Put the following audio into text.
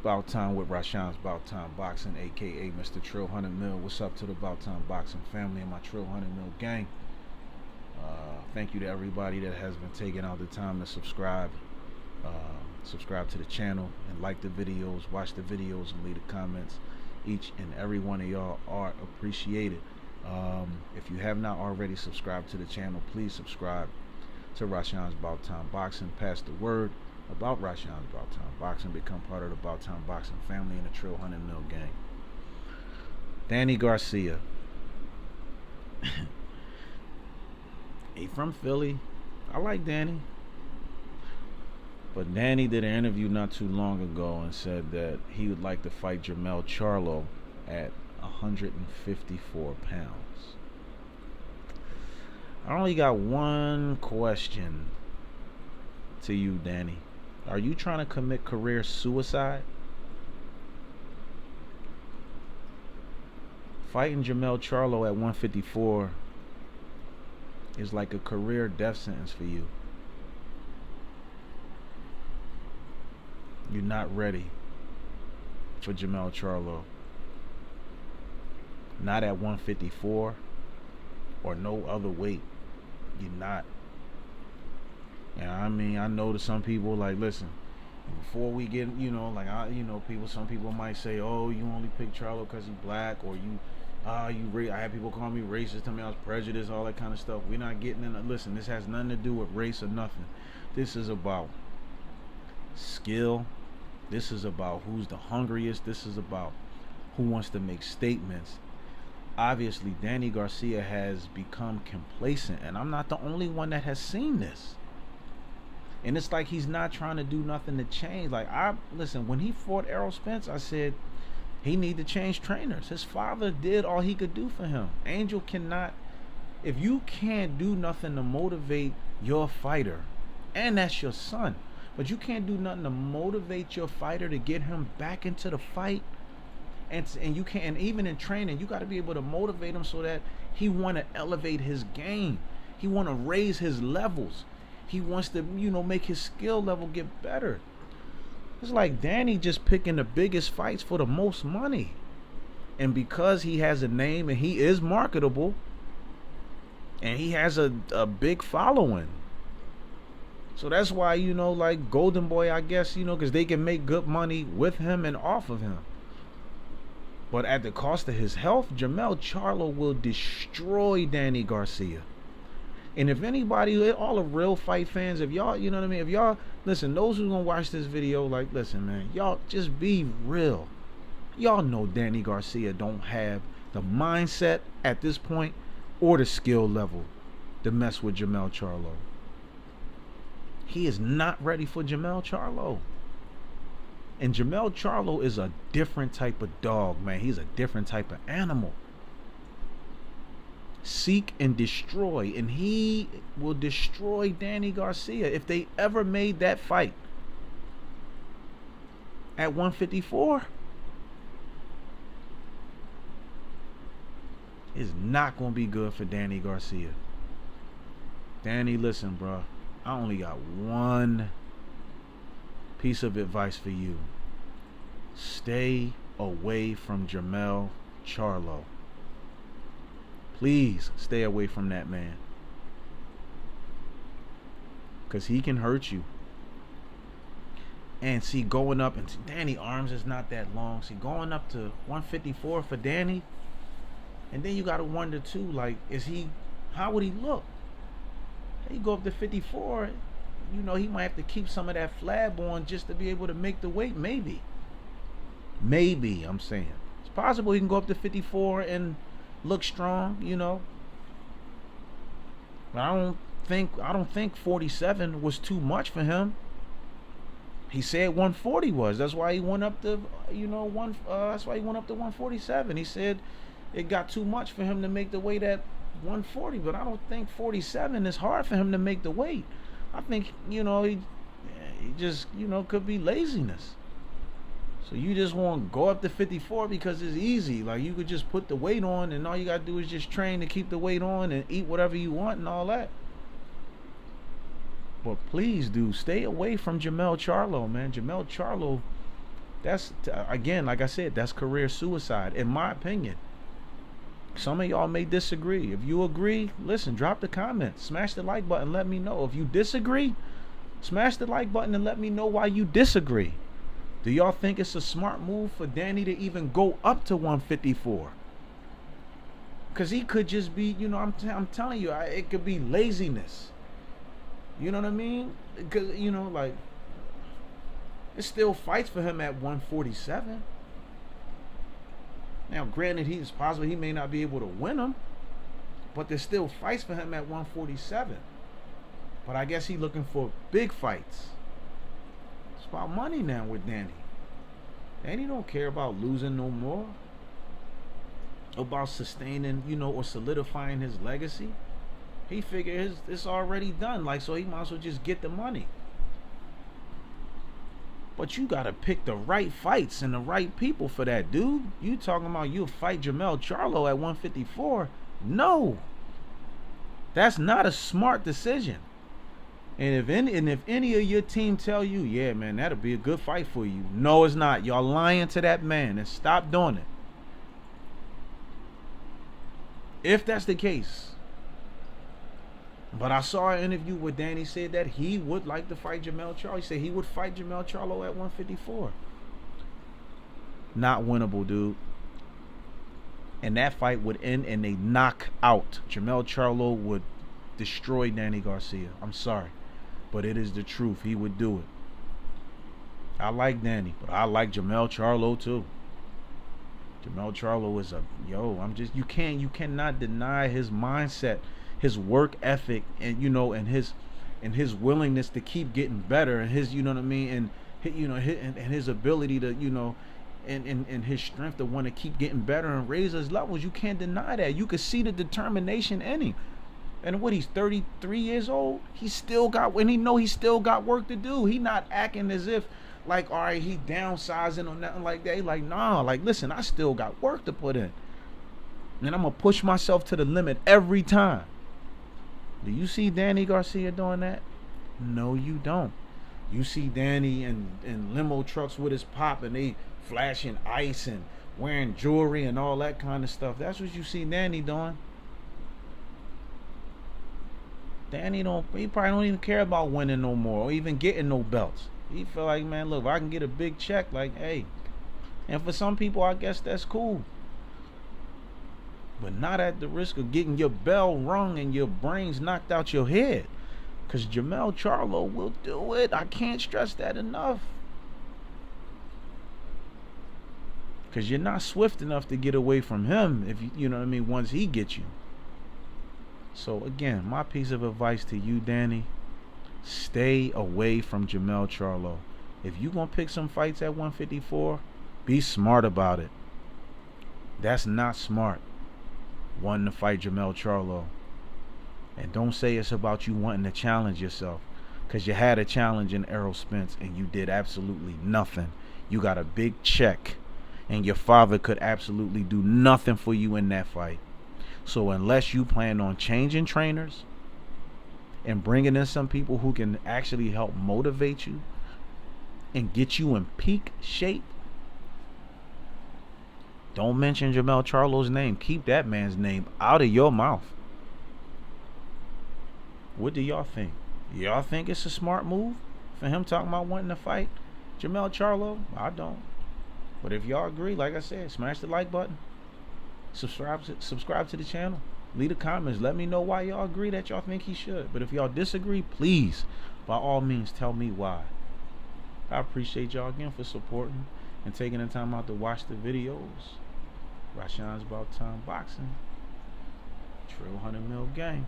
About Time with Rashawn's About Time Boxing, aka Mr. Trill 100 Mil. What's up to the About Time Boxing family and my Trill 100 Mil gang? Thank you to everybody that has been taking out the time to subscribe. Uh, Subscribe to the channel and like the videos, watch the videos, and leave the comments. Each and every one of y'all are appreciated. If you have not already subscribed to the channel, please subscribe to Rashawn's About Time Boxing. Pass the word about Rashawn's About Time Boxing. Become part of the About Time Boxing family and the Trill 100 Mil gang. Danny Garcia. He from Philly. I like Danny. But Danny did an interview not too long ago and said that he would like to fight Jermell Charlo at 154 pounds. I only got one question to you, Danny. Are you trying to commit career suicide? Fighting Jermell Charlo at 154 is like a career death sentence for you. You're not ready for Jermell Charlo. Not at 154 or no other weight. You're not. And I mean, I know that some people like, listen, before we get, some people might say, oh, you only pick Charlo because he's black, or I had people call me racist, tell me I was prejudiced, all that kind of stuff. We're not getting in. Listen, this has nothing to do with race or nothing. This is about skill. This is about who's the hungriest. This is about who wants to make statements. Obviously, Danny Garcia has become complacent, and I'm not the only one that has seen this. And it's like he's not trying to do nothing to change. Like, listen, when he fought Errol Spence, I said he need to change trainers. His father did all he could do for him. Angel cannot. If you can't do nothing to motivate your fighter, and that's your son, but you can't do nothing to motivate your fighter to get him back into the fight, and you can't, and even in training, you got to be able to motivate him so that he want to elevate his game. He want to raise his levels. He wants to, make his skill level get better. It's like Danny just picking the biggest fights for the most money. And because he has a name and he is marketable and he has a big following. So that's why, like Golden Boy, I guess, because they can make good money with him and off of him. But at the cost of his health, Jermell Charlo will destroy Danny Garcia. And if anybody, all the real fight fans, if y'all, if y'all, listen, those who gonna watch this video, like, listen, man, y'all just be real. Y'all know Danny Garcia don't have the mindset at this point or the skill level to mess with Jermell Charlo. He is not ready for Jermell Charlo. And Jermell Charlo is a different type of dog, man. He's a different type of animal. Seek and destroy, and he will destroy Danny Garcia if they ever made that fight at 154. It's not gonna be good for Danny Garcia. Danny, listen, bro, I only got one piece of advice for you. Stay away from Jermell Charlo. Please stay away from that man, because he can hurt you. And see, going up, and Danny arms is not that long. See, going up to 154 for Danny, and then you got to wonder too, like, how would he look? He go up to 54, he might have to keep some of that flab on just to be able to make the weight. Maybe, I'm saying it's possible he can go up to 54 and look strong, But I don't think 47 was too much for him. He said 140 was. That's why he went up to that's why he went up to 147. He said it got too much for him to make the weight at 140, but I don't think 47 is hard for him to make the weight. I think, he just, could be laziness. So you just want to go up to 54 because it's easy. Like, you could just put the weight on, and all you got to do is just train to keep the weight on and eat whatever you want and all that. But please, dude, stay away from Jermell Charlo, man. Jermell Charlo That's again, like I said, that's career suicide, in my opinion. Some of y'all may disagree. If you agree, listen, drop the comment, smash the like button, let me know. If you disagree, smash the like button and let me know why you disagree. Do y'all think it's a smart move for Danny to even go up to 154? Because he could just be, I'm telling you, it could be laziness. You know what I mean? Because, like, it still fights for him at 147. Now, granted, he's possible he may not be able to win him, but there's still fights for him at 147. But I guess he's looking for big fights. It's about money now with Danny. Danny don't care about losing no more. About sustaining, or solidifying his legacy. He figured it's already done. Like, so he might as well just get the money. But you gotta pick the right fights and the right people for that, dude. You talking about you'll fight Jermell Charlo at 154? No. That's not a smart decision. And if any of your team tell you, yeah, man, that'll be a good fight for you. No, it's not. Y'all lying to that man, and stop doing it. If that's the case. But I saw an interview where Danny said that he would like to fight Jermell Charlo. He said he would fight Jermell Charlo at 154. Not winnable, dude. And that fight would end in a knockout. Jermell Charlo would destroy Danny Garcia. I'm sorry. But it is the truth. He would do it. I like Danny, but I like Jermell Charlo too. Jermell Charlo is you cannot deny his mindset, his work ethic, and his willingness to keep getting better, and his and his ability to and his strength to want to keep getting better and raise his levels. You can't deny that. You can see the determination in him. And what, he's 33 years old, he still got work to do. He not acting as if like, all right, he downsizing or nothing like that. He like, nah, like, listen, I still got work to put in. And I'm going to push myself to the limit every time. Do you see Danny Garcia doing that? No, you don't. You see Danny in limo trucks with his pop, and they flashing ice and wearing jewelry and all that kind of stuff. That's what you see Danny doing. Danny he probably don't even care about winning no more or even getting no belts. He feel like, man, look, if I can get a big check, like, hey. And for some people, I guess that's cool. But not at the risk of getting your bell rung and your brains knocked out your head. Because Jermell Charlo will do it. I can't stress that enough. Because you're not swift enough to get away from him, if you know what I mean, once he gets you. So again, my piece of advice to you, Danny, stay away from Jermell Charlo. If you gonna pick some fights at 154, be smart about it. That's not smart, wanting to fight Jermell Charlo. And don't say it's about you wanting to challenge yourself, because you had a challenge in Errol Spence and you did absolutely nothing. You got a big check, and your father could absolutely do nothing for you in that fight. So unless you plan on changing trainers and bringing in some people who can actually help motivate you and get you in peak shape, don't mention Jermell Charlo's name. Keep that man's name out of your mouth. What do y'all think? Y'all think it's a smart move for him talking about wanting to fight Jermell Charlo? I don't. But if y'all agree, like I said, smash the like button. Subscribe to the channel. Leave the comments. Let me know why y'all agree that y'all think he should. But if y'all disagree, please, by all means, tell me why. I appreciate y'all again for supporting and taking the time out to watch the videos. Rashawn's About Time Boxing. Trill 100 Mil Gang.